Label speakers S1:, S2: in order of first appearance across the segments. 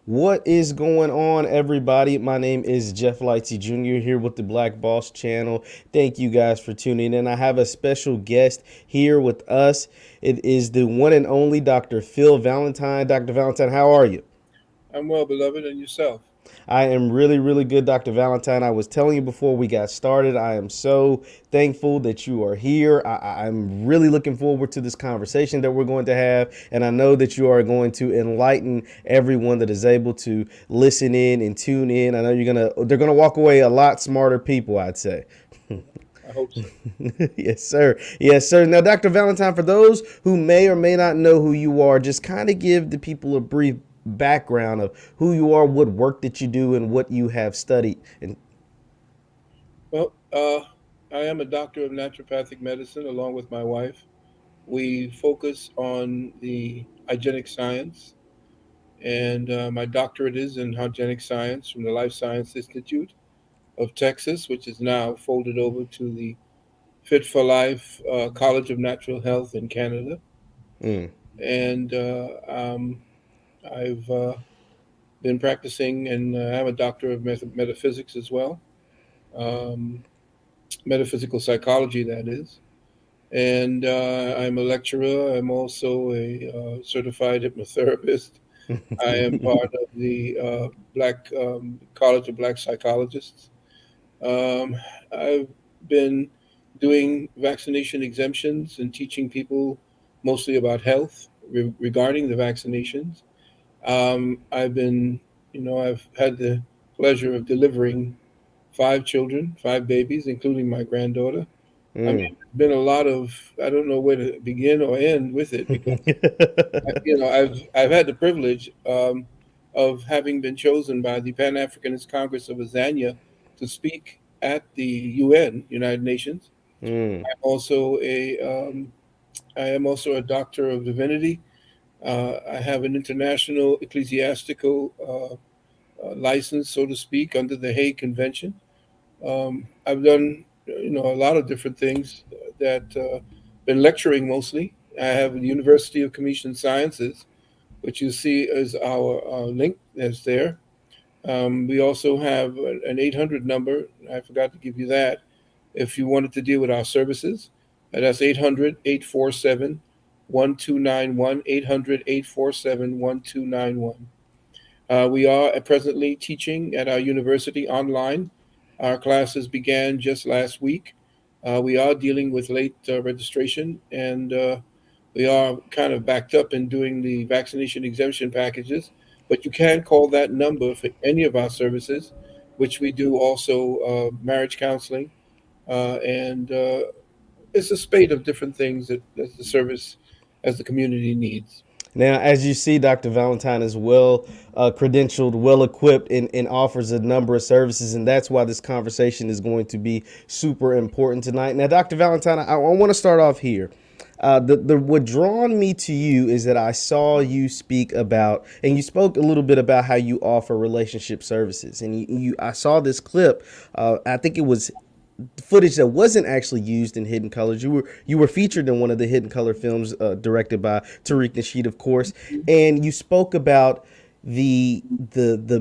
S1: What is going on, everybody? My name is Jeff Lightsy Jr. here with the Black Boss channel. Thank you guys for tuning in. I have a special guest here with us. It is the one and only Dr. Phil Valentine. Dr. Valentine, how are you?
S2: I'm well, beloved, and yourself.
S1: I am really, really good, Dr. Valentine. I was telling you before we got started, I am so thankful that you are here. I'm really looking forward to this conversation that we're going to have. And I know that you are going to enlighten everyone that is able to listen in and tune in. I know they're going to walk away a lot smarter people, I'd say.
S2: I hope so.
S1: Yes, sir. Yes, sir. Now, Dr. Valentine, for those who may or may not know who you are, just kind of give the people a brief background of who you are, what work that you do, and what you have studied. And
S2: Well, I am a doctor of naturopathic medicine along with my wife. We focus on the hygienic science, and my doctorate is in hygienic science from the Life Science Institute of Texas, which is now folded over to the Fit for Life College of Natural Health in Canada.
S1: mm,
S2: And I've been practicing, and I'm a doctor of metaphysics as well. Um, Metaphysical psychology, that is. And I'm a lecturer. I'm also a certified hypnotherapist. I am part of the Black College of Black Psychologists. Um, I've been doing vaccination exemptions and teaching people mostly about health regarding the vaccinations. I've been, I've had the pleasure of delivering five children, five babies, including my granddaughter. I mean,
S1: mm.
S2: it's been a lot of, I don't know where to begin or end with it because, I've had the privilege of having been chosen by the Pan Africanist Congress of Azania to speak at the UN, United Nations.
S1: Mm.
S2: I'm also I am also a doctor of divinity. I have an international ecclesiastical license, so to speak, under the Hague Convention. I've done, a lot of different things that been lecturing mostly. I have the University of Commission Sciences, which you see as our link that's there. We also have an 800 number. I forgot to give you that. If you wanted to deal with our services, that's 800-847-1291, 800-847-1291. We are presently teaching at our university online. Our classes began just last week. We are dealing with late registration, and we are kind of backed up in doing the vaccination exemption packages. But you can call that number for any of our services, which we do also marriage counseling, and it's a spate of different things that the service as the community needs.
S1: Now, as you see, Dr. Valentine is well credentialed, well equipped, and offers a number of services. And that's why this conversation is going to be super important tonight. Now, Dr. Valentine, I want to start off here. What drawn me to you is that I saw you speak about, and you spoke a little bit about how you offer relationship services, and I saw this clip. I think it was footage that wasn't actually used in Hidden Colors. You were featured in one of the Hidden Color films directed by Tariq Nasheed, of course, and you spoke about the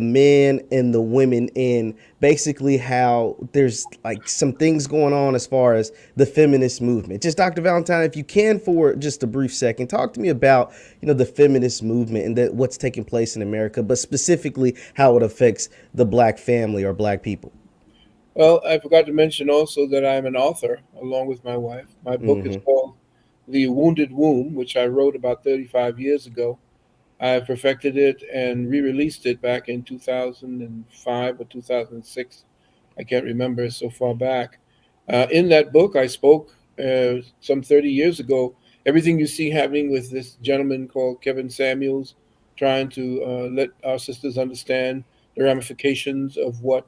S1: men and the women and basically how there's like some things going on as far as the feminist movement. Just Dr. Valentine, if you can for just a brief second, talk to me about the feminist movement and that what's taking place in America, but specifically how it affects the black family or black people.
S2: Well, I forgot to mention also that I'm an author along with my wife. My book is
S1: Mm-hmm.
S2: called The Wounded Womb, which I wrote about 35 years ago. I perfected it and re released it back in 2005 or 2006. I can't remember, it's so far back. In that book, I spoke some 30 years ago. Everything you see happening with this gentleman called Kevin Samuels, trying to let our sisters understand the ramifications of what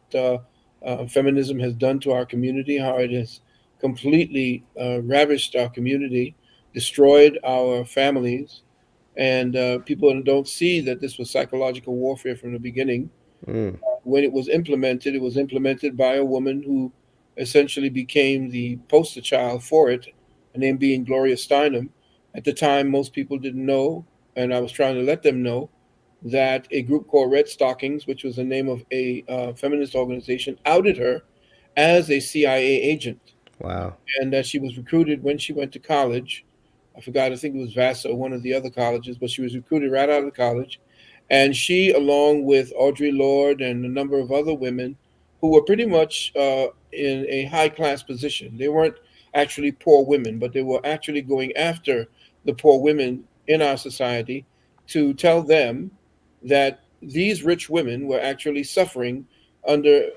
S2: feminism has done to our community, how it has completely ravished our community, destroyed our families, and people don't see that this was psychological warfare from the beginning.
S1: Mm.
S2: When it was implemented by a woman who essentially became the poster child for it, her name being Gloria Steinem. At the time, most people didn't know, and I was trying to let them know that a group called Red Stockings, which was the name of a feminist organization, outed her as a CIA agent,
S1: Wow.
S2: and that she was recruited when she went to college. I forgot, I think it was Vassar or one of the other colleges, but she was recruited right out of college. And she, along with Audre Lorde and a number of other women who were pretty much in a high class position, they weren't actually poor women, but they were actually going after the poor women in our society to tell them that these rich women were actually suffering under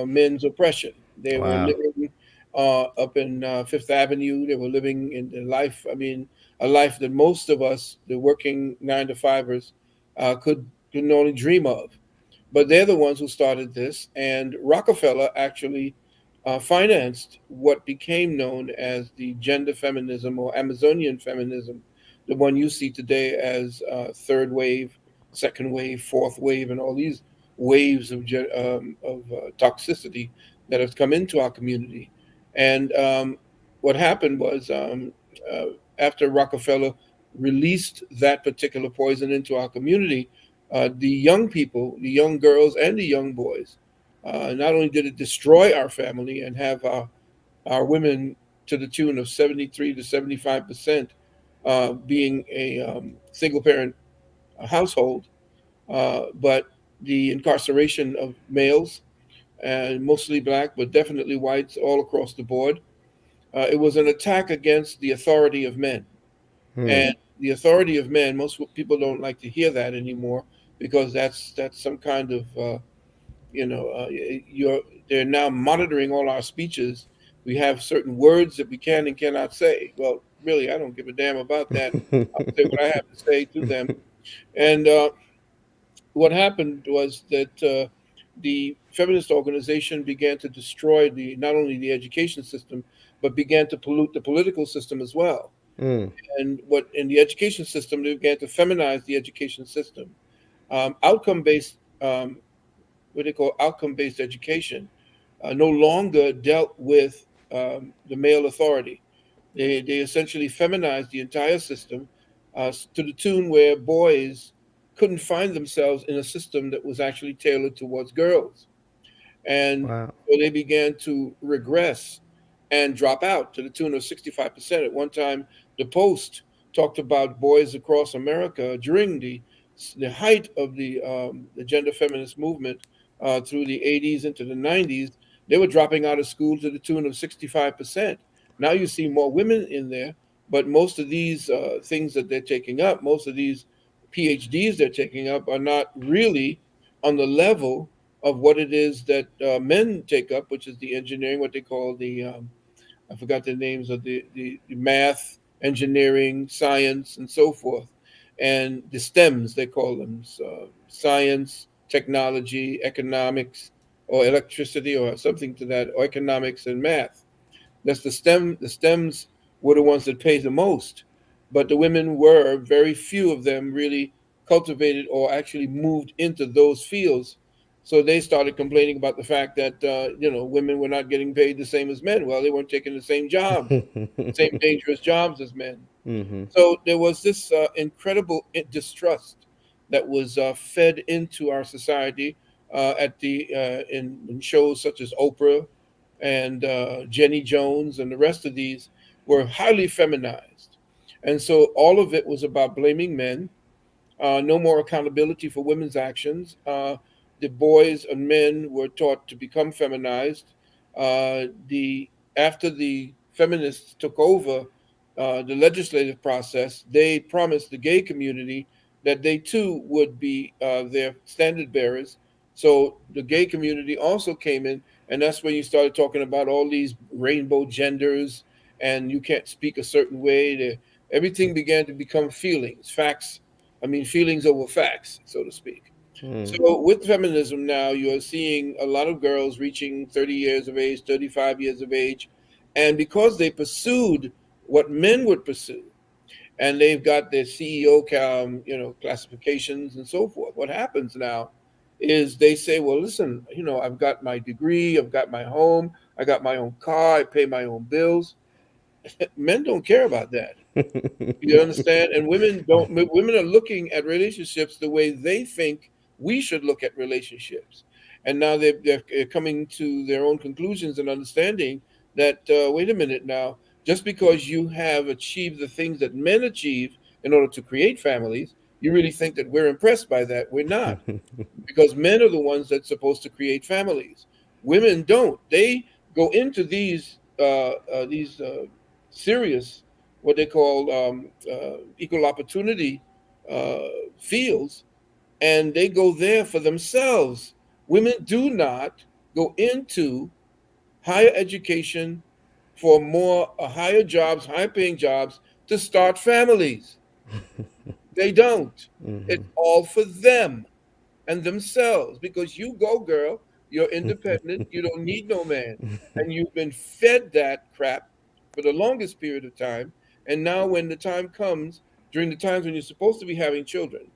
S2: men's oppression. They were
S1: Wow.
S2: living up in Fifth Avenue. They were living in the life, I mean, a life that most of us, the working nine to fivers, could only dream of. But they're the ones who started this, and Rockefeller actually financed what became known as the gender feminism or Amazonian feminism, the one you see today as third wave, second wave, fourth wave, and all these waves of toxicity that have come into our community. And what happened was uh, after Rockefeller released that particular poison into our community, the young people, the young girls and the young boys, not only did it destroy our family and have our women to the tune of 73 to 75% being a single parent household, but the incarceration of males, and mostly black, but definitely whites all across the board. It was an attack against the authority of men.
S1: Hmm.
S2: And the authority of men, most people don't like to hear that anymore because that's some kind of you're they're now monitoring all our speeches. We have certain words that we can and cannot say. Well, really, I don't give a damn about that. I'll say what I have to say to them. And what happened was that the feminist organization began to destroy the not only the education system, but began to pollute the political system as well.
S1: Mm.
S2: And what in the education system, they began to feminize the education system. Outcome based, what they call outcome based education, no longer dealt with the male authority. They essentially feminized the entire system to the tune where boys couldn't find themselves in a system that was actually tailored towards girls. And
S1: Wow.
S2: so they began to regress and drop out to the tune of 65%. At one time, the Post talked about boys across America during the height of the gender feminist movement through the 80s into the 90s. They were dropping out of school to the tune of 65%. Now you see more women in there, but most of these things that they're taking up, most of these PhDs they're taking up, are not really on the level of what it is that men take up, which is the engineering, what they call I forgot the names of the math, engineering, science, and so forth, and the STEMs they call them, so science, technology, economics, or electricity, or something to that, or economics and math. That's the STEM. The STEMs were the ones that paid the most, but the women were very few of them really cultivated or actually moved into those fields. So they started complaining about the fact that women were not getting paid the same as men. Well, they weren't taking the same jobs, same dangerous jobs as men.
S1: Mm-hmm.
S2: So there was this incredible distrust that was fed into our society at in shows such as Oprah and Jenny Jones and the rest of these were highly feminized, and so all of it was about blaming men, no more accountability for women's actions. The boys and men were taught to become feminized. The After the feminists took over the legislative process, they promised the gay community that they too would be their standard bearers. So the gay community also came in, and that's when you started talking about all these rainbow genders, and you can't speak a certain way. Everything began to become feelings, facts. I mean, feelings over facts, so to speak.
S1: Mm.
S2: So with feminism now, you're seeing a lot of girls reaching 30 years of age, 35 years of age, and because they pursued what men would pursue, and they've got their CEO, classifications and so forth. What happens now is they say, well, listen, I've got my degree, I've got my home, I got my own car, I pay my own bills. Men don't care about that. You understand? And women don't. Women are looking at relationships the way they think we should look at relationships, and now they're coming to their own conclusions and understanding that wait a minute now, just because you have achieved the things that men achieve in order to create families, you really think that we're impressed by that? We're not, because men are the ones that's supposed to create families. Women don't. They go into these serious, what they call equal opportunity uh, fields, and they go there for themselves. Women do not go into higher education for more higher jobs, higher paying jobs to start families. They don't. It's all for them and themselves, because you go, girl, you're independent, you don't need no man, and you've been fed that crap for the longest period of time. And now when the time comes, during the times when you're supposed to be having children,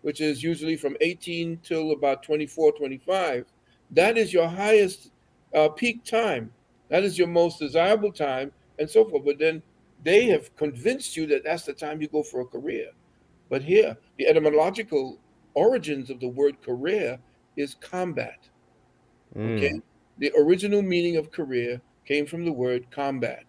S2: which is usually from 18 till about 24, 25, that is your highest peak time, that is your most desirable time, and so forth. But then they have convinced you that that's the time you go for a career. But here, the etymological origins of the word career is combat. Okay?
S1: Mm.
S2: The original meaning of career came from the word combat.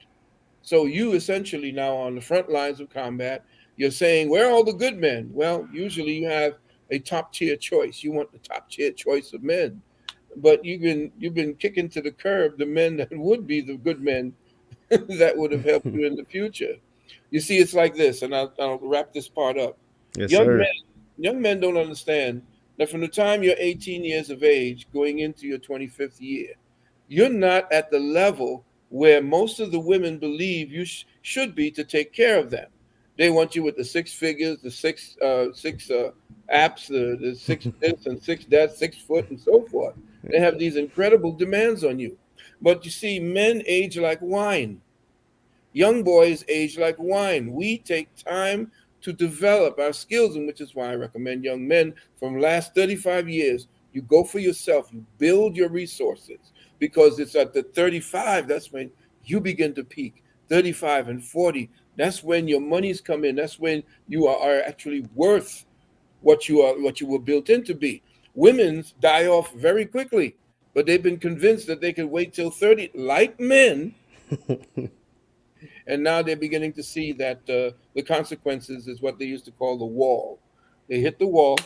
S2: So you essentially now on the front lines of combat, you're saying, where are all the good men? Well, usually you have a top tier choice. You want the top tier choice of men. But you've been kicking to the curb the men that would be the good men that would have helped you in the future. You see, it's like this, and I'll wrap this part up.
S1: Yes,
S2: Young men,
S1: sir.
S2: young men don't understand that from the time you're 18 years of age, going into your 25th year, you're not at the level where most of the women believe you should be to take care of them. They want you with the six figures, the six apps, the six this and six that, 6 foot, and so forth. They have these incredible demands on you. But you see, men age like wine. Young boys age like wine. We take time to develop our skills, and which is why I recommend young men from last 35 years, you go for yourself, you build your resources, because it's at the 35 that's when you begin to peak. 35 and 40, that's when your monies come in. That's when you are actually worth what you were built in to be. Women's die off very quickly, but they've been convinced that they can wait till 30, like men, and now they're beginning to see that the consequences is what they used to call the wall. They hit the wall,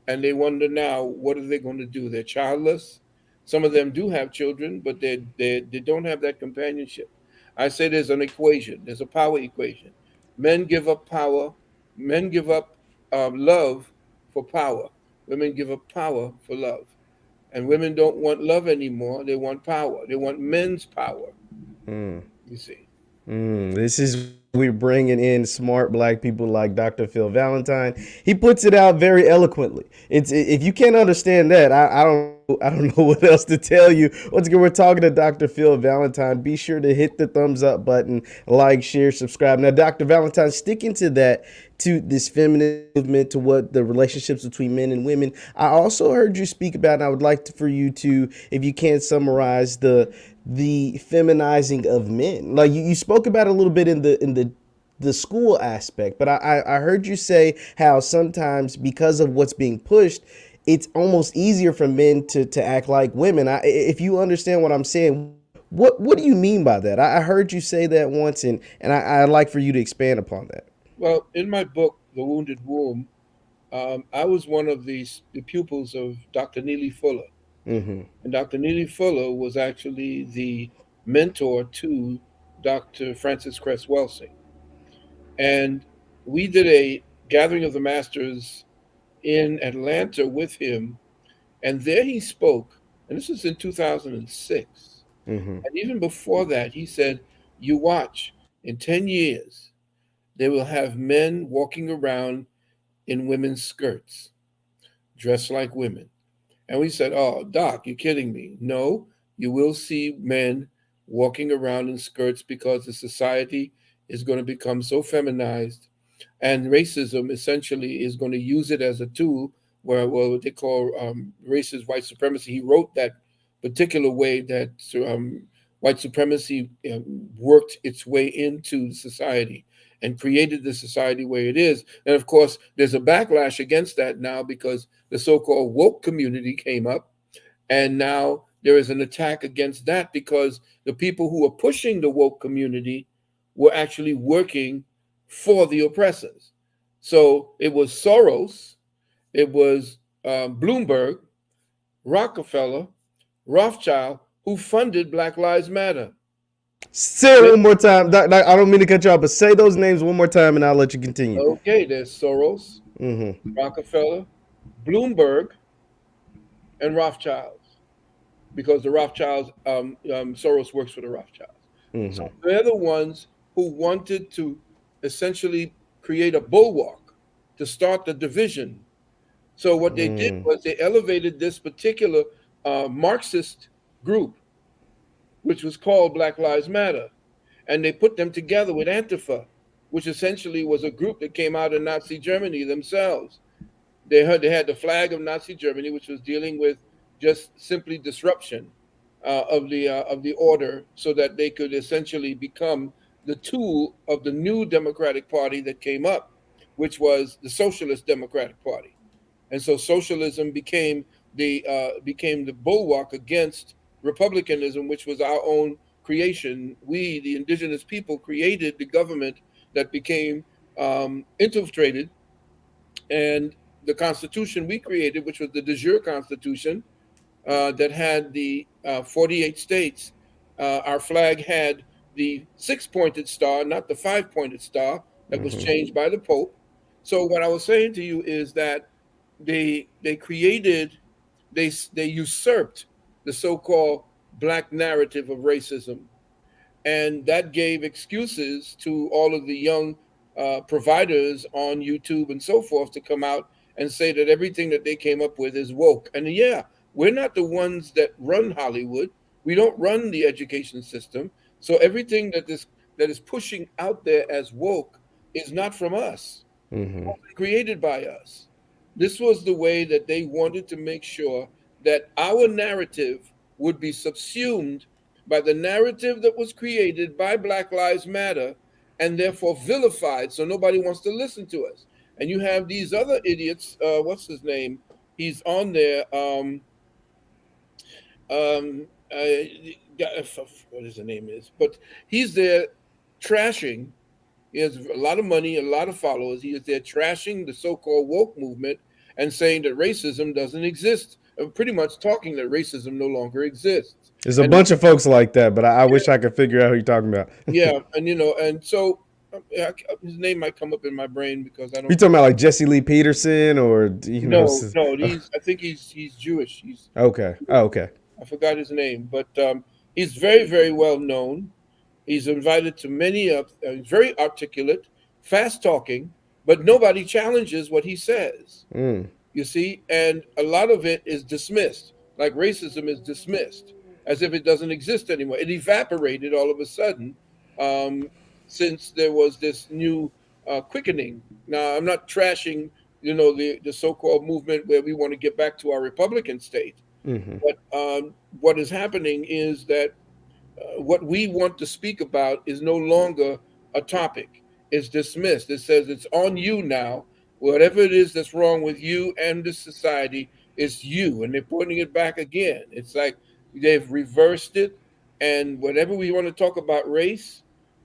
S2: and they wonder now, what are they going to do? They're childless. Some of them do have children, but they don't have that companionship. I say there's an equation. There's a power equation. Men give up power. Men give up love for power. Women give up power for love. And women don't want love anymore. They want power. They want men's power. You see.
S1: This is we're bringing in smart black people like Dr. Phil Valentine. He puts it out very eloquently. It's if you can't understand that, I don't know what else to tell you. Once again, we're talking to Dr. Phil Valentine. Be sure to hit the thumbs up button, like, share, subscribe. Now, Dr. Valentine, sticking to that, to this feminist movement, to what the relationships between men and women. I also heard you speak about, and I would like for you to, if you can, summarize the feminizing of men. Like you spoke about it a little bit in the school aspect, but I heard you say how sometimes because of what's being pushed, it's almost easier for men to act like women. If you understand what I'm saying, what do you mean by that? I heard you say that once, and I'd like for you to expand upon that.
S2: Well, in my book, The Wounded Womb, I was one of the pupils of Dr. Neely Fuller.
S1: Mm-hmm.
S2: And Dr. Neely Fuller was actually the mentor to Dr. Francis Cress Welsing. And we did a gathering of the masters in Atlanta with him. And there he spoke, and this was in 2006.
S1: Mm-hmm.
S2: And even before that, he said, you watch, in 10 years, they will have men walking around in women's skirts, dressed like women. And we said, oh, Doc, you're kidding me. No, you will see men walking around in skirts because the society is going to become so feminized. And racism essentially is going to use it as a tool where, well, what they call racist white supremacy. He wrote that particular way that White supremacy worked its way into society and created the society where it is. And of course, there's a backlash against that now because the so called woke community came up. And now there is an attack against that because the people who are pushing the woke community were actually working for the oppressors. So it was Soros, it was Bloomberg, Rockefeller, Rothschild who funded Black Lives Matter.
S1: Say it one more time. I don't mean to cut you off, but say those names one more time and I'll let you continue.
S2: Okay, there's Soros,
S1: Mm-hmm.
S2: Rockefeller, Bloomberg, and Rothschilds, because the Rothschilds, Soros works for the Rothschilds. So
S1: Mm-hmm.
S2: they're the ones who wanted to essentially create a bulwark to start the division. So what they did
S1: Mm.
S2: was they elevated this particular Marxist group, which was called Black Lives Matter, and they put them together with Antifa, which essentially was a group that came out of Nazi Germany themselves. They had the flag of Nazi Germany, which was dealing with just simply disruption of the order, so that they could essentially become the tool of the new Democratic Party that came up, which was the Socialist Democratic Party. And so socialism became the bulwark against republicanism, which was our own creation. We, the indigenous people, created the government that became infiltrated, and the constitution we created, which was the de jure constitution, that had the 48 states. Our flag had the six-pointed star, not the five-pointed star that was
S1: Mm-hmm.
S2: changed by the Pope. So what I was saying to you is that they created, they usurped the so-called black narrative of racism, and that gave excuses to all of the young providers on YouTube and so forth to come out and say that everything that they came up with is woke. And yeah, we're not the ones that run Hollywood. We don't run the education system. So everything that is pushing out there as woke is not from us,
S1: Mm-hmm.
S2: created by us. This was the way that they wanted to make sure that our narrative would be subsumed by the narrative that was created by Black Lives Matter, and therefore vilified, so nobody wants to listen to us. And you have these other idiots, what's his name? He's on there. What his name is, but he's there trashing. He has a lot of money, a lot of followers. He is there trashing the so-called woke movement and saying that racism doesn't exist, and pretty much talking that racism no longer exists.
S1: There's a
S2: And
S1: bunch of folks like that, but I wish I could figure out who you're talking about.
S2: yeah, and and so his name might come up in my brain because I
S1: You
S2: don't.
S1: talking about like Jesse Lee Peterson or
S2: No, no, I think he's Jewish. He's
S1: okay. Oh, okay.
S2: I forgot his name, but he's very very well known. He's invited to many of, very articulate, fast talking, but nobody challenges what he says.
S1: Mm.
S2: You see, and a lot of it is dismissed, like racism is dismissed as if it doesn't exist anymore. It evaporated all of a sudden, um, since there was this new quickening. Now, I'm not trashing, the so-called movement where we want to get back to our Republican state,
S1: Mm-hmm.
S2: but what is happening is that what we want to speak about is no longer a topic. It's dismissed. It says it's on you now. Whatever it is that's wrong with you and the society, it's you. And they're putting it back again. It's like they've reversed it. And whatever we want to talk about race,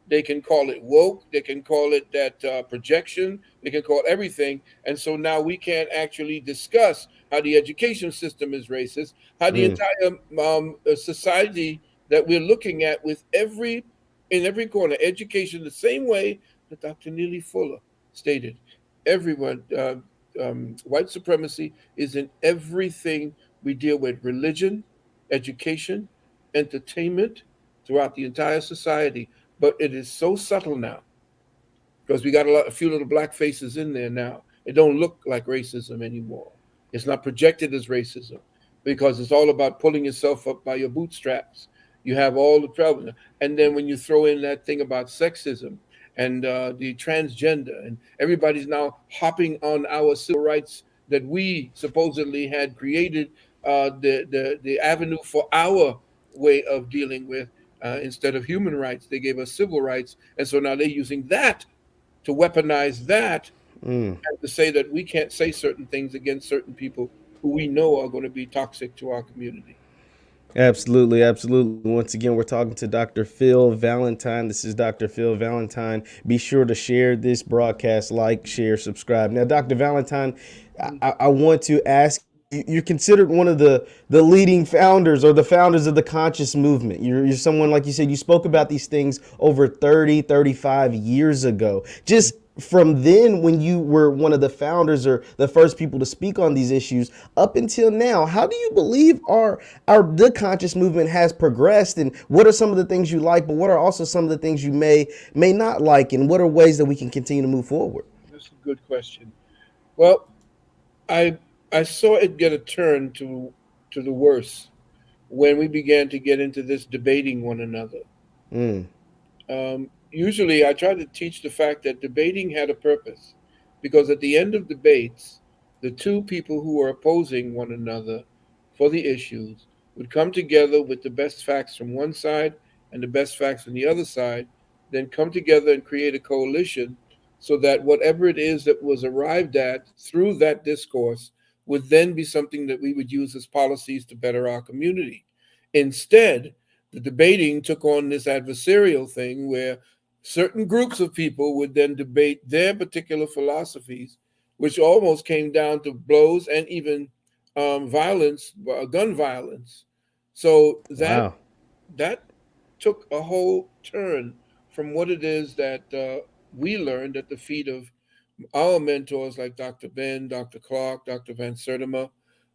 S2: they can call it woke. They can call it that projection. They can call it everything. And so now we can't actually discuss how the education system is racist, how the
S1: Mm.
S2: entire society that we're looking at with in every corner, education, the same way that Dr. Neely Fuller stated. Everyone, white supremacy is in everything we deal with: religion, education, entertainment, throughout the entire society. But it is so subtle now because we got a few little black faces in there now. It don't look like racism anymore. It's not projected as racism because it's all about pulling yourself up by your bootstraps. You have all the trouble, and then when you throw in that thing about sexism and the transgender, and everybody's now hopping on our civil rights that we supposedly had created, the avenue for our way of dealing with. Instead of human rights, they gave us civil rights. And so now they're using that to weaponize that
S1: Mm.
S2: and to say that we can't say certain things against certain people who we know are going to be toxic to our community.
S1: Absolutely, absolutely. Once again, we're talking to Dr. Phil Valentine. This is Dr. Phil Valentine. Be sure to share this broadcast, like, share, subscribe. Now, Dr. Valentine, I want to ask you're considered one of the leading founders or the founders of the conscious movement. You're someone, like you said, you spoke about these things over 35 years ago. Just from then, when you were one of the founders or the first people to speak on these issues up until now, how do you believe our the conscious movement has progressed, and what are some of the things you like, but what are also some of the things you may not like, and what are ways that we can continue to move forward?
S2: That's a good question. Well, I I saw it get a turn to the worse when we began to get into this debating one another.
S1: Mm.
S2: Usually, I try to teach the fact that debating had a purpose, because at the end of debates, the two people who are opposing one another for the issues would come together with the best facts from one side and the best facts from the other side, then come together and create a coalition so that whatever it is that was arrived at through that discourse would then be something that we would use as policies to better our community. Instead, the debating took on this adversarial thing where certain groups of people would then debate their particular philosophies, which almost came down to blows and even violence, gun violence. So
S1: Wow.
S2: that took a whole turn from what it is that we learned at the feet of our mentors like Dr. Ben, Dr. Clark, Dr. Van Sertima,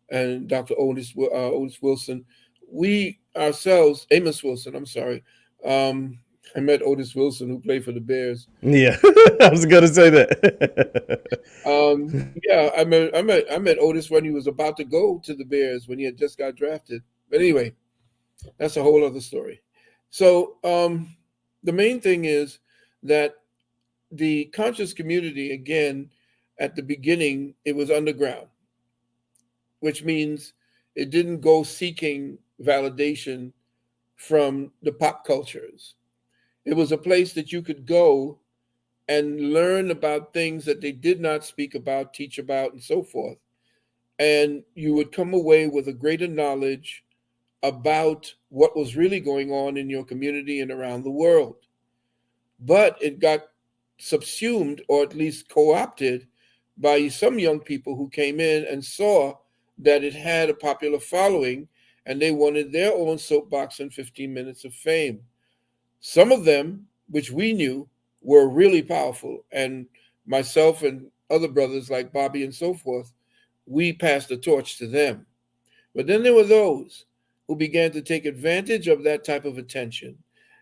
S2: and Dr. Otis Wilson. We ourselves, Amos Wilson, I'm sorry. Um, I met Otis Wilson, who played for the Bears.
S1: Yeah. I was gonna say that.
S2: Yeah, I met Otis when he was about to go to the Bears when he had just got drafted. But anyway, that's a whole other story. So the main thing is that the conscious community, again, at the beginning, it was underground, which means it didn't go seeking validation from the pop cultures. It was a place that you could go and learn about things that they did not speak about, teach about, and so forth. And you would come away with a greater knowledge about what was really going on in your community and around the world. But it got subsumed or at least co opted by some young people who came in and saw that it had a popular following and they wanted their own soapbox and 15 minutes of fame. Some of them, which we knew, were really powerful. And myself and other brothers like Bobby and so forth, we passed the torch to them. But then there were those who began to take advantage of that type of attention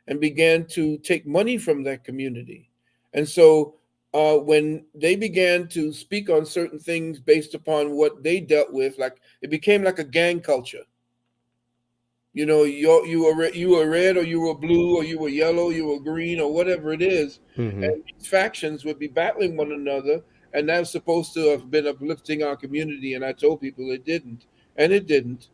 S2: and began to take money from that community. And so when they began to speak on certain things based upon what they dealt with, like it became like a gang culture. You know, you were red or you were blue or you were yellow, you were green or whatever it is,
S1: Hmm.
S2: and these factions would be battling one another, and that's supposed to have been uplifting our community. And I told people it didn't, and it didn't.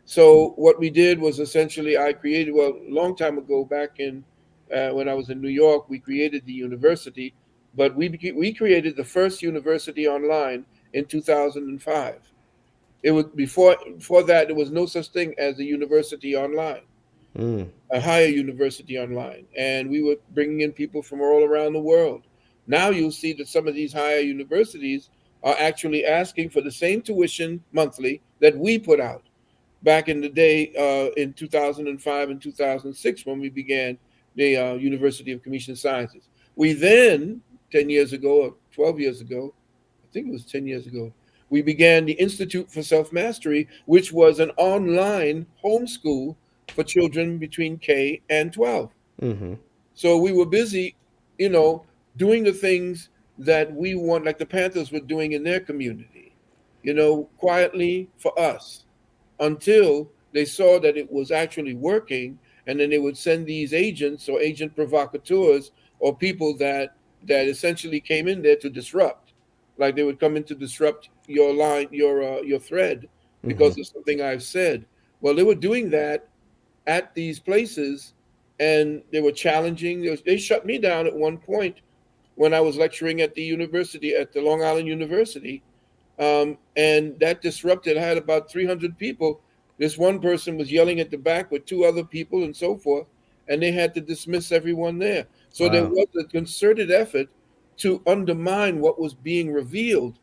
S2: So what we did was essentially I created, well, a long time ago, back in when I was in New York, we created the university, but we created the first university online in 2005. It was before that there was no such thing as a university online,
S1: Mm.
S2: a higher university online, and we were bringing in people from all around the world. Now you'll see that some of these higher universities are actually asking for the same tuition monthly that we put out back in the day in 2005 and 2006 when we began the University of Commission Sciences. We then, 10 years ago or 12 years ago, I think it was 10 years ago, we began the Institute for Self Mastery, which was an online homeschool for children between K and 12.
S1: Hmm.
S2: So we were busy, you know, doing the things that we want, like the Panthers were doing in their community, you know, quietly for us until they saw that it was actually working, and then they would send these agents or agent provocateurs or people that essentially came in there to disrupt, like they would come in to disrupt your line, your thread,
S1: Hmm.
S2: because of something I've said. Well, they were doing that at these places, and they were challenging. They shut me down at one point when I was lecturing at the university, at the Long Island University, and that disrupted. I had about 300 people. This one person was yelling at the back with two other people and so forth, and they had to dismiss everyone there. So there
S1: Wow.
S2: was a concerted effort to undermine what was being revealed.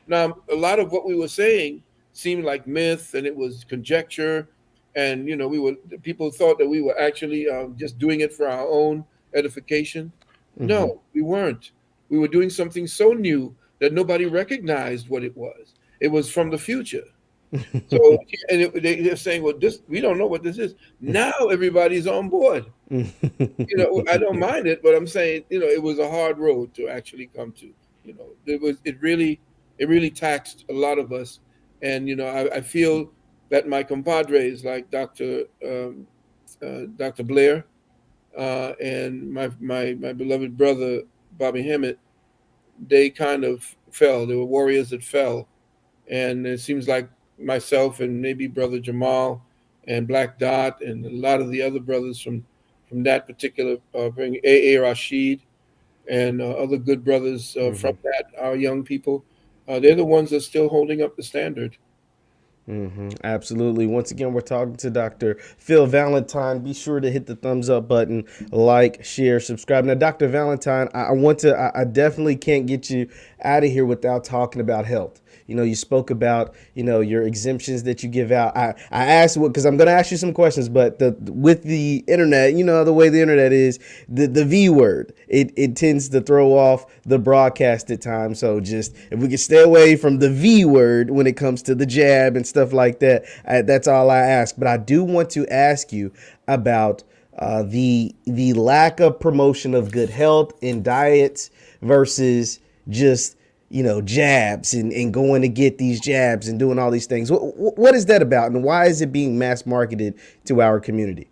S2: Now, a lot of what we were saying seemed like myth, and it was conjecture, and we were people thought that we were actually just doing it for our own edification.
S1: Hmm.
S2: No, we weren't. We were doing something so new that nobody recognized what it was. It was from the future. So, and they're saying, "Well, this we don't know what this is." Now everybody's on board. I don't mind it, but I'm saying, it was a hard road to actually come to. It really taxed a lot of us, and I feel that my compadres like Dr. Blair, and my beloved brother Bobby Hemmett, they kind of fell. They were warriors that fell, and it seems like myself and maybe brother Jamal and Black Dot and a lot of the other brothers from that particular bring A. Rashid and other good brothers from
S1: Hmm.
S2: that, our young people, they're the ones that are still holding up the standard.
S1: Absolutely. Once again, we're talking to Dr. Phil Valentine. Be sure to hit the thumbs up button, like, share, subscribe. Now, Dr. Valentine, I definitely can't get you out of here without talking about health. You spoke about, your exemptions that you give out. I asked what, because I'm going to ask you some questions, but with the internet, the way the internet is, the V word, it tends to throw off the broadcast at times. So just, if we can stay away from the V word when it comes to the jab and stuff like that, that's all I ask. But I do want to ask you about the lack of promotion of good health in diets versus just jabs and going to get these jabs and doing all these things. What is that about, and why is it being mass marketed to our community?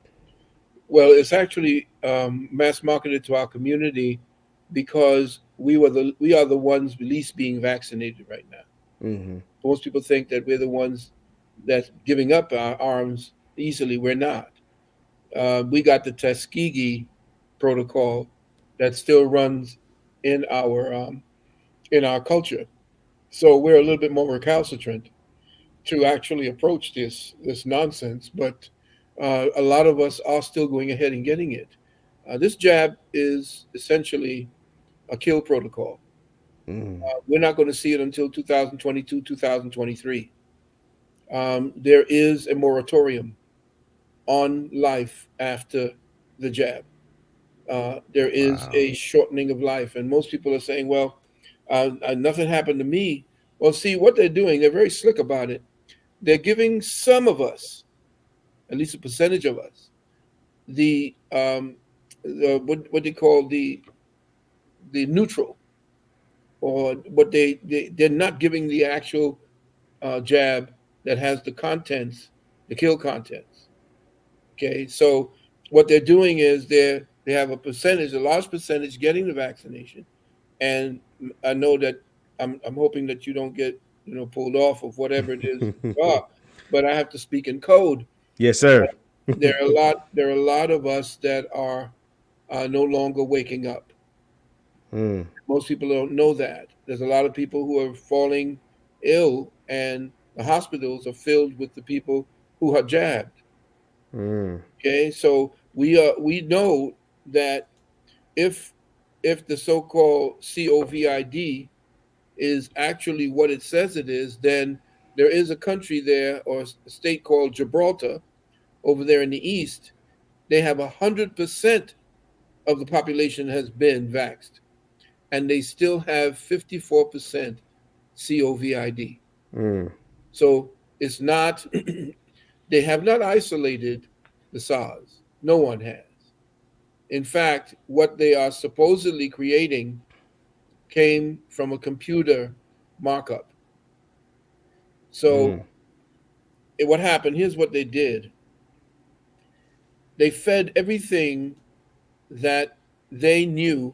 S2: Well, it's actually mass marketed to our community because we are the ones least being vaccinated right now.
S1: Mm-hmm.
S2: Most people think that we're the ones that's giving up our arms easily. We're not. We got the Tuskegee protocol that still runs in our culture. So we're a little bit more recalcitrant to actually approach this nonsense. But a lot of us are still going ahead and getting it. This jab is essentially a kill protocol.
S1: Mm-hmm.
S2: We're not going to see it until 2022, 2023. There is a moratorium on life after the jab. There is
S1: Wow.
S2: a shortening of life, and most people are saying, "Well, nothing happened to me." Well, see what they're doing. They're very slick about it. They're giving some of us, at least a percentage of us, the what they call the neutral, or what they're not giving the actual jab that has the contents, the kill contents. Okay, so what they're doing is they have a percentage, a large percentage, getting the vaccination, and I know that I'm hoping that you don't get pulled off of whatever it is you are, but I have to speak in code.
S1: Yes, sir.
S2: There are a lot of us that are no longer waking up.
S1: Mm,
S2: Most people don't know that. There's a lot of people who are falling ill, and the hospitals are filled with the people who are jabbed.
S1: mm,
S2: Okay, so we know that if if the so-called COVID is actually what it says it is, then there is a country there, or a state called Gibraltar over there in the east. They have 100% of the population has been vaxxed, and they still have 54% COVID.
S1: mm,
S2: So it's not, they have not isolated the SARS. No one has. In fact, what they are supposedly creating came from a computer markup. So
S1: mm,
S2: what happened? Here's what they did. They fed everything that they knew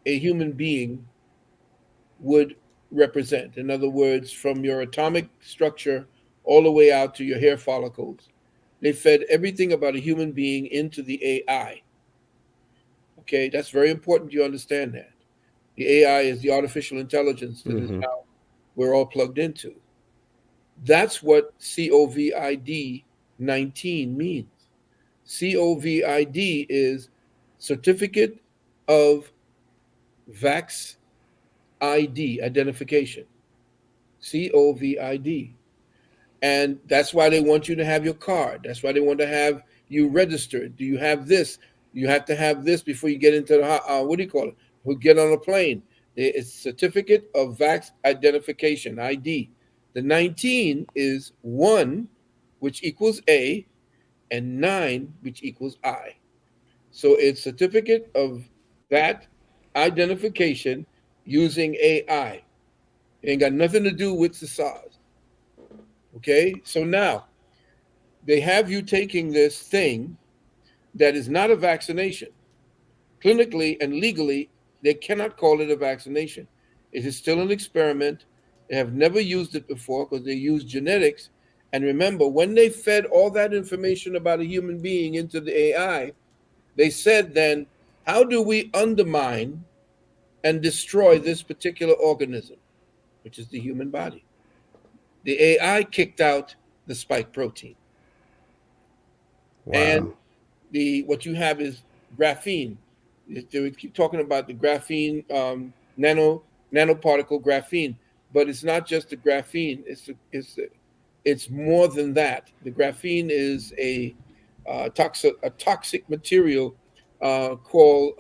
S2: a human being would represent. In other words, from your atomic structure all the way out to your hair follicles. They fed everything about a human being into the AI. Okay, that's very important you understand that. The AI is the artificial intelligence that is
S1: Mm-hmm.
S2: now we're all plugged into. That's what COVID 19 means. COVID is Certificate of Vax ID, identification. COVID. And that's why they want you to have your card. That's why they want to have you registered. Do you have this? You have to have this before you get into the what do you call it? Who get on a plane? It's certificate of vax identification (ID). The 19 is one, which equals A, and nine, which equals I. So it's certificate of that identification using AI. It ain't got nothing to do with the SARS. Okay, so now they have you taking this thing that is not a vaccination. Clinically and legally, they cannot call it a vaccination. It is still an experiment. They have never used it before because they use genetics. And remember, when they fed all that information about a human being into the AI, they said then, how do we undermine and destroy this particular organism, which is the human body? The AI kicked out the spike protein. And
S1: Wow.
S2: the what you have is graphene. They keep talking about the graphene nanoparticle graphene, but it's not just the graphene. It's more than that. The graphene is a toxic material called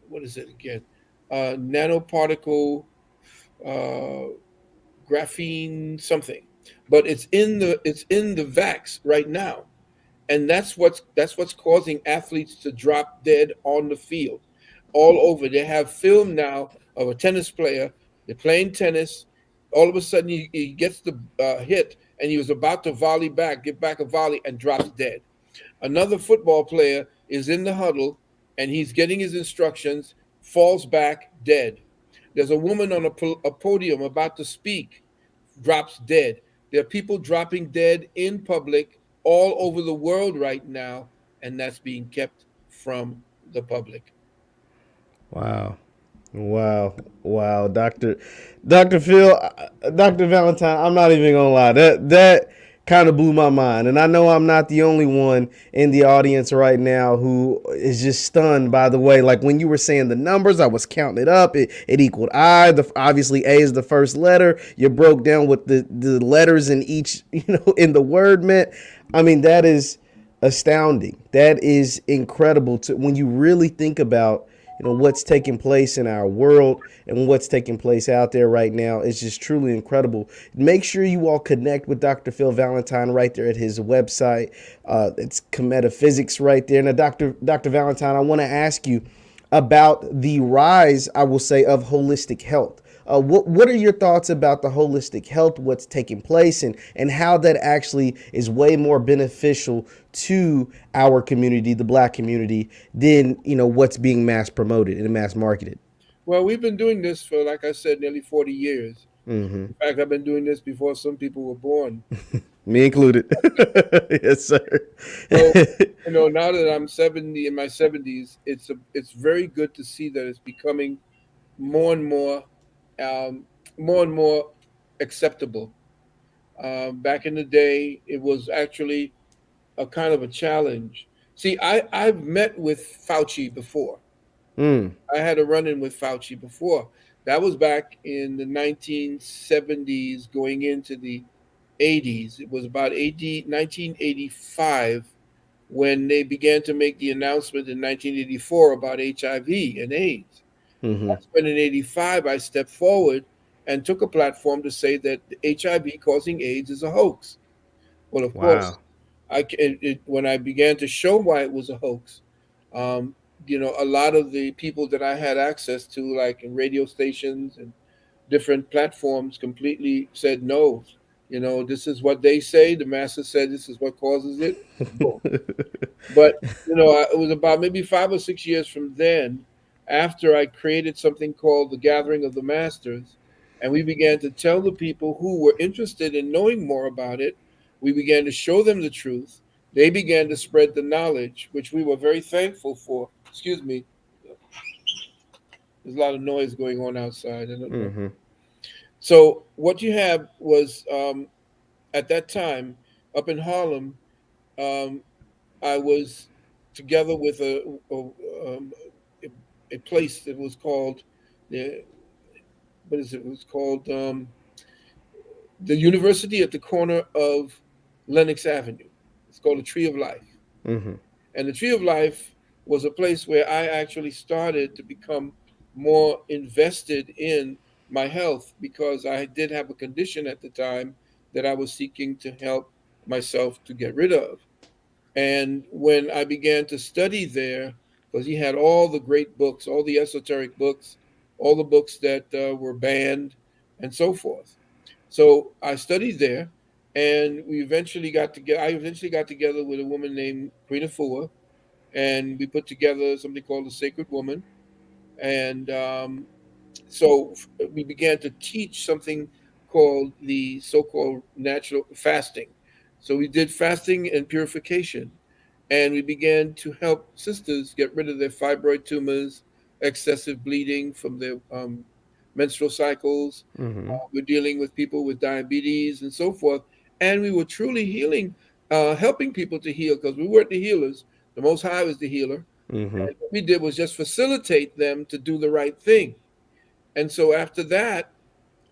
S2: what is it again? Nanoparticle uh, graphene something, but it's in the vax right now, and that's what's causing athletes to drop dead on the field all over. They have film now of a tennis player. They're playing tennis. All of a sudden, he gets the hit, and he was about to volley back, get back a volley, and drops dead. Another football player is in the huddle, and he's getting his instructions, falls back dead. There's a woman on a podium about to speak, drops dead. There are people dropping dead in public all over the world right now, and that's being kept from the public.
S1: Wow. Wow, wow, Doctor Phil, Doctor Valentine. I'm not even gonna lie. That kind of blew my mind, and I know I'm not the only one in the audience right now who is just stunned by the way. Like when you were saying the numbers, I was counting it up. It equaled I. Obviously A is the first letter. You broke down what the letters in each in the word meant. I mean that is astounding. That is incredible to when you really think about what's taking place in our world and what's taking place out there right now is just truly incredible. Make sure you all connect with Dr. Phil Valentine right there at his website. It's Metaphysics right there. Now, Dr. Valentine, I want to ask you about the rise, I will say, of holistic health. What are your thoughts about the holistic health, what's taking place, and how that actually is way more beneficial to our community, the Black community, than what's being mass promoted and mass marketed?
S2: Well, we've been doing this for, like I said, nearly 40 years.
S1: Mm-hmm.
S2: In fact, I've been doing this before some people were born.
S1: Me included. Yes, sir.
S2: So, now that I'm 70 in my 70s, it's very good to see that it's becoming more and um, more and more acceptable. Back in the day, it was actually a kind of a challenge. See, I've met with Fauci before.
S1: Mm.
S2: I had a run in with Fauci before. That was back in the 1970s, going into the 80s. It was about 1985 when they began to make the announcement in 1984 about HIV and AIDS.
S1: Mm-hmm.
S2: That's when in 85 I stepped forward and took a platform to say that HIV causing AIDS is a hoax. Well, of course,
S1: Wow.
S2: when I began to show why it was a hoax, um, a lot of the people that I had access to, like in radio stations and different platforms, completely said no. This is what they say. The master said this is what causes it. Boom. But it was about maybe 5 or 6 years from then, after I created something called the Gathering of the Masters, and we began to tell the people who were interested in knowing more about it. We began to show them the truth. They began to spread the knowledge, which we were very thankful for. Excuse me, there's a lot of noise going on outside. I don't know.
S1: Mm-hmm.
S2: So what you have was at that time up in Harlem, um, I was together with um, a, a place that was called the what is it? It was called the University at the corner of Lenox Avenue. It's called the Tree of Life.
S1: Mm-hmm.
S2: And the Tree of Life was a place where I actually started to become more invested in my health because I did have a condition at the time that I was seeking to help myself to get rid of. And when I began to study there, because he had all the great books, all the esoteric books, all the books that were banned, and so forth. So I studied there, and we eventually got together. I eventually got together with a woman named Queen Afua, and we put together something called the Sacred Woman. And so we began to teach something called the so-called natural fasting. So we did fasting and purification, and we began to help sisters get rid of their fibroid tumors, excessive bleeding from their menstrual cycles.
S1: Mm-hmm.
S2: We're dealing with people with diabetes and so forth, and we were truly healing, helping people to heal because we weren't the healers. The Most High was the healer.
S1: Mm-hmm.
S2: And what we did was just facilitate them to do the right thing. And so after that,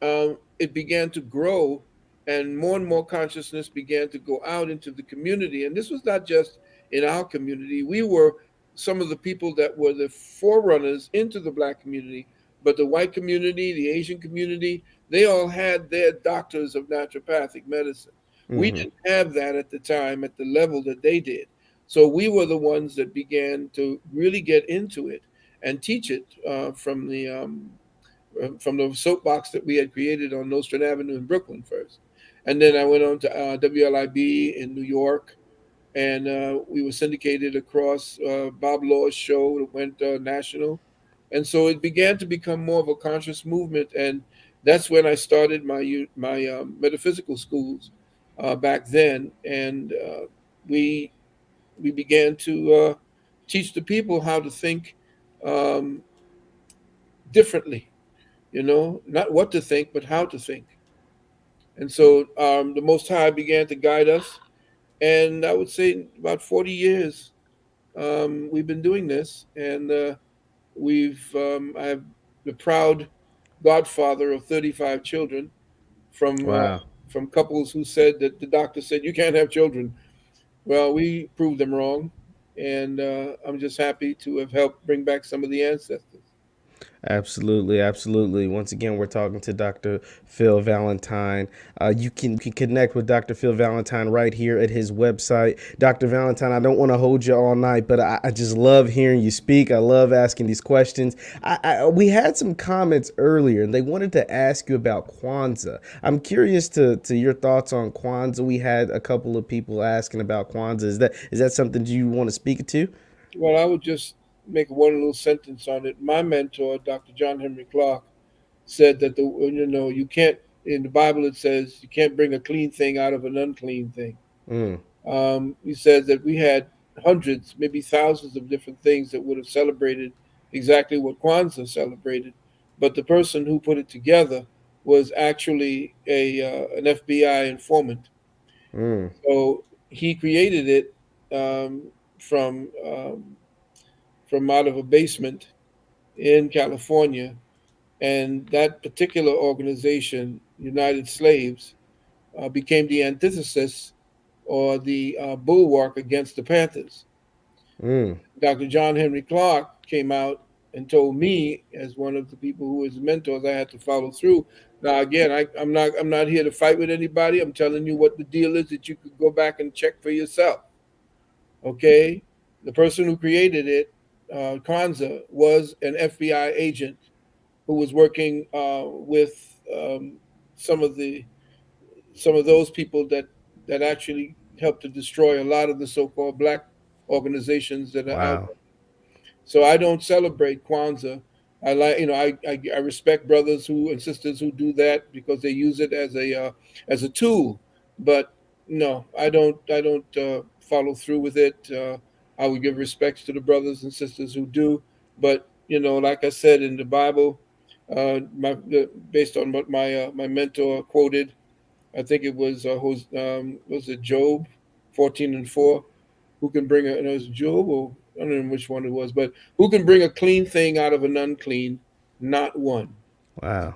S2: it began to grow, and more consciousness began to go out into the community. And this was not just in our community. We were some of the people that were the forerunners into the Black community, but the white community, the Asian community, they all had their doctors of naturopathic medicine. We
S1: Mm-hmm.
S2: didn't have that at the time at the level that they did. So we were the ones that began to really get into it and teach it from the soapbox that we had created on Nostrand Avenue in Brooklyn first. And then I went on to WLIB in New York, and we were syndicated across Bob Law's show that went national. And so it began to become more of a conscious movement. And that's when I started my metaphysical schools back then. And we, we began to teach the people how to think um, differently, not what to think, but how to think. And so the Most High began to guide us. And I would say about 40 years we've been doing this. And I'm the proud godfather of 35 children
S1: Wow.
S2: from couples who said that the doctor said, you can't have children. Well, we proved them wrong. And I'm just happy to have helped bring back some of the ancestors.
S1: Absolutely, absolutely. Once again, we're talking to Dr. Phil Valentine. You can connect with Dr. Phil Valentine right here at his website. Dr. Valentine, I don't want to hold you all night, but I just love hearing you speak. I love asking these questions. We had some comments earlier, and they wanted to ask you about Kwanzaa. I'm curious to your thoughts on Kwanzaa. We had a couple of people asking about Kwanzaa. Is that something you want to speak to?
S2: Well, I would just make one little sentence on it. My mentor, Dr. John Henry Clark, said that you can't, in the Bible it says you can't bring a clean thing out of an unclean thing.
S1: Mm,
S2: He says that we had hundreds, maybe thousands of different things that would have celebrated exactly what Kwanzaa celebrated, but the person who put it together was actually an FBI informant.
S1: mm,
S2: So he created it um, from um, from out of a basement in California, and that particular organization, United Slaves, became the antithesis or the bulwark against the Panthers.
S1: mm.
S2: Dr. John Henry Clark came out and told me, as one of the people who was mentors, I had to follow through. Now, again, I'm not here to fight with anybody. I'm telling you what the deal is that you could go back and check for yourself. Okay, the person who created it, Kwanzaa, was an FBI agent who was working with some of the some of those people that actually helped to destroy a lot of the so-called black organizations that are out
S1: Wow.
S2: there. So I don't celebrate Kwanzaa. I respect brothers who and sisters who do that because they use it as a tool. But no, I don't follow through with it. I would give respects to the brothers and sisters who do. But like I said in the Bible, based on what my mentor quoted, I think it was it Job 14:4, who can bring it was Job, or I don't know which one it was, but who can bring a clean thing out of an unclean? Not one.
S1: Wow.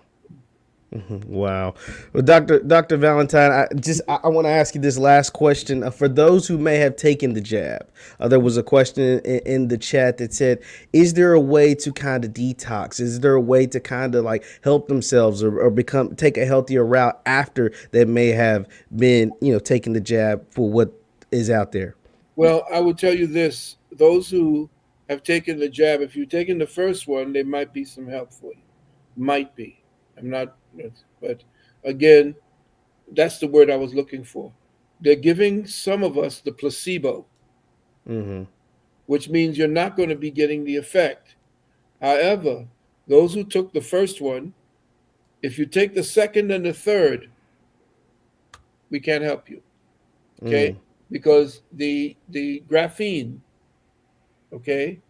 S1: Wow. Well, Dr. Valentine, I want to ask you this last question. For those who may have taken the jab, there was a question in the chat that said, "Is there a way to kind of detox? Is there a way to kind of like help themselves or become take a healthier route after they may have been taking the jab for what is out there?"
S2: Well, I would tell you this: those who have taken the jab, if you've taken the first one, there might be some help for you. Might be. I'm not, but again, that's the word I was looking for. They're giving some of us the placebo,
S1: Mm-hmm.
S2: which means you're not going to be getting the effect. However, those who took the first one, if you take the second and the third, we can't help you. Okay,
S1: Mm.
S2: because the graphene, okay,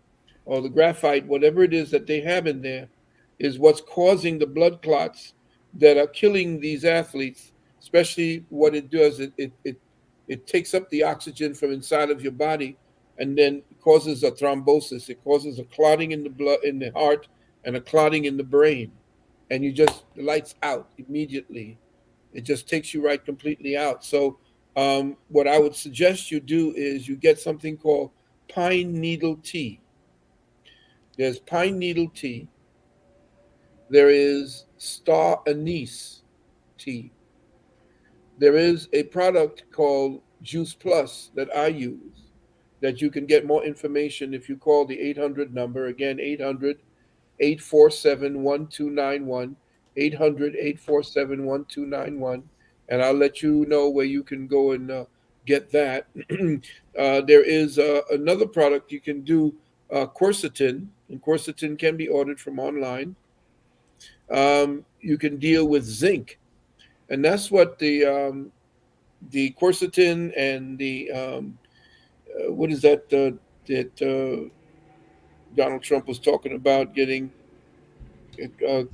S2: or the graphite, whatever it is that they have in there, is what's causing the blood clots that are killing these athletes. Especially what it does, it takes up the oxygen from inside of your body, and then causes a thrombosis. It causes a clotting in the blood, in the heart, and a clotting in the brain, and you just the lights out immediately. It just takes you right completely out. So, what I would suggest you do is you get something called pine needle tea. There's pine needle tea. There is star anise tea. There is a product called Juice Plus that I use that you can get more information if you call the 800 number. Again, 800-847-1291, 800-847-1291, and I'll let you know where you can go and get that. There is another product you can do, quercetin, and quercetin can be ordered from online. You can deal with zinc, and that's what the quercetin and the what is that Donald Trump was talking about getting the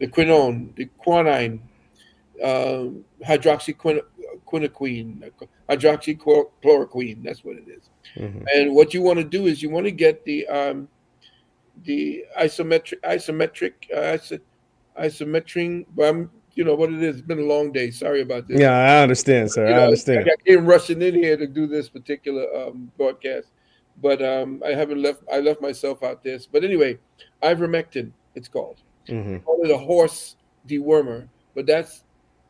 S2: quinone, the quinine, hydroxyquinoquine, hydroxychloroquine. That's what it is.
S1: Mm-hmm.
S2: And what you want to do is you want to get the isometric, but you know what it is. It's been a long day. Sorry about this.
S1: Yeah, I understand, sir.
S2: You
S1: I
S2: know,
S1: understand.
S2: I came rushing in here to do this particular broadcast, but I haven't left. I left myself out this. But anyway, ivermectin, it's called. They
S1: Mm-hmm.
S2: call it a horse dewormer, but that's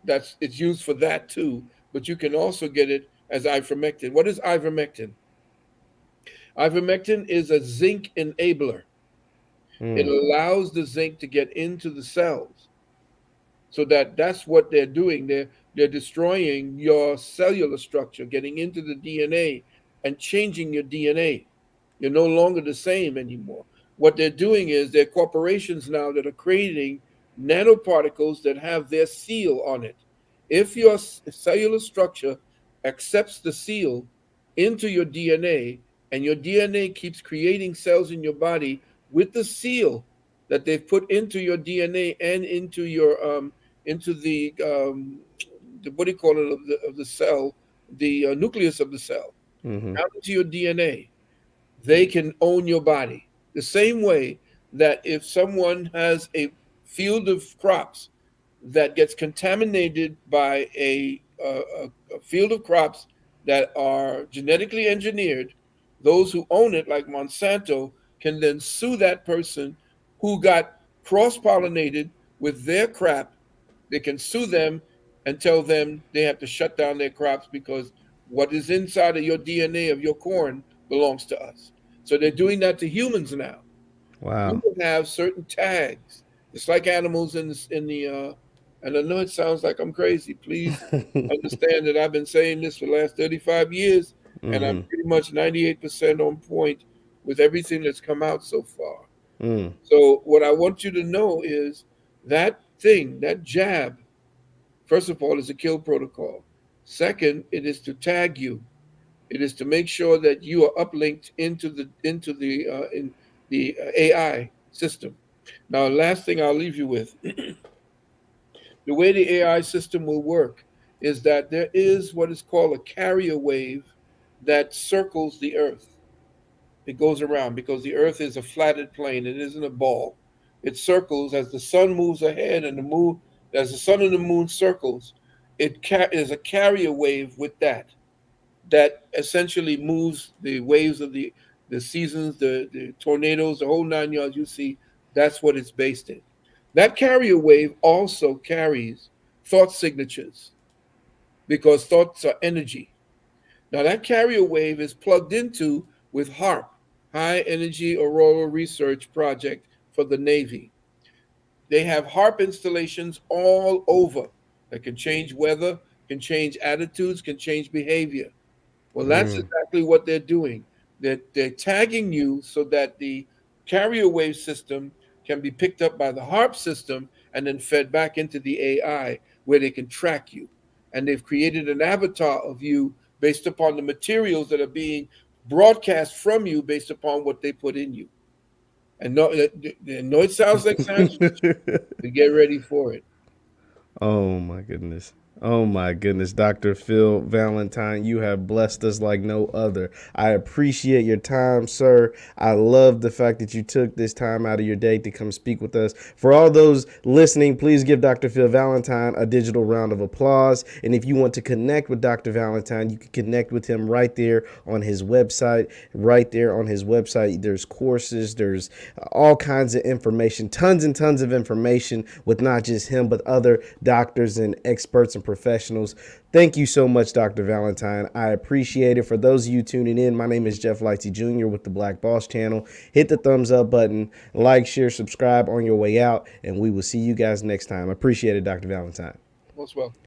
S2: it's used for that too. But you can also get it as ivermectin. What is ivermectin? Ivermectin is a zinc enabler. It
S1: Mm.
S2: allows the zinc to get into the cells. So that's what they're doing. They're destroying your cellular structure, getting into the DNA and changing your DNA. You're no longer the same anymore. What they're doing is there are corporations now that are creating nanoparticles that have their seal on it. If your cellular structure accepts the seal into your DNA, and your DNA keeps creating cells in your body with the seal that they've put into your DNA and into your into the what do you call it of the cell, the nucleus of the cell,
S1: Mm-hmm.
S2: down into your DNA, they can own your body. The same way that if someone has a field of crops that gets contaminated by a field of crops that are genetically engineered, those who own it, like Monsanto, can then sue that person who got cross pollinated with their crap. They can sue them and tell them they have to shut down their crops because what is inside of your DNA of your corn belongs to us. So they're doing that to humans now. You
S1: Wow.
S2: will have certain tags, just like animals in the. And I know it sounds like I'm crazy. Please understand that I've been saying this for the last 35 years, and I'm
S1: Mm-hmm.
S2: pretty much 98% on point with everything that's come out so far.
S1: Mm.
S2: So what I want you to know is that thing, that jab, first of all, is a kill protocol. Second, it is to tag you. It is to make sure that you are uplinked into the AI system. Now, last thing I'll leave you with: the way the AI system will work is that there is what is called a carrier wave that circles the Earth. It goes around because the Earth is a flattened plane. It isn't a ball. It circles as the sun moves ahead, and the moon, as the sun and the moon circles, is a carrier wave with that essentially moves the waves of the seasons, the tornadoes, the whole nine yards. You see, that's what it's based in. That carrier wave also carries thought signatures because thoughts are energy. Now, that carrier wave is plugged into with HARP, High Energy Aurora Research Project for the Navy. They have HARP installations all over that can change weather, can change attitudes, can change behavior. Well, that's
S1: Mm.
S2: exactly what they're doing. They're tagging you so that the carrier wave system can be picked up by the HARP system and then fed back into the AI where they can track you. And they've created an avatar of you based upon the materials that are being broadcast from you based upon what they put in you. And no, it sounds like science fiction, but get ready for it.
S1: Oh my goodness. Oh my goodness, Dr. Phil Valentine, you have blessed us like no other. I appreciate your time, sir. I love the fact that you took this time out of your day to come speak with us. For all those listening, please give Dr. Phil Valentine a digital round of applause. And if you want to connect with Dr. Valentine, you can connect with him right there on his website. Right there on his website, there's courses, there's all kinds of information, tons and tons of information with not just him, but other doctors and experts and professionals. Thank you so much, Dr. Valentine. I appreciate it. For those of you tuning in, my name is Jeff Lightsy Jr. with the Black Boss Channel. Hit the thumbs up button, like, share, subscribe on your way out, and we will see you guys next time. Appreciate it, Dr. Valentine.
S2: Most welcome.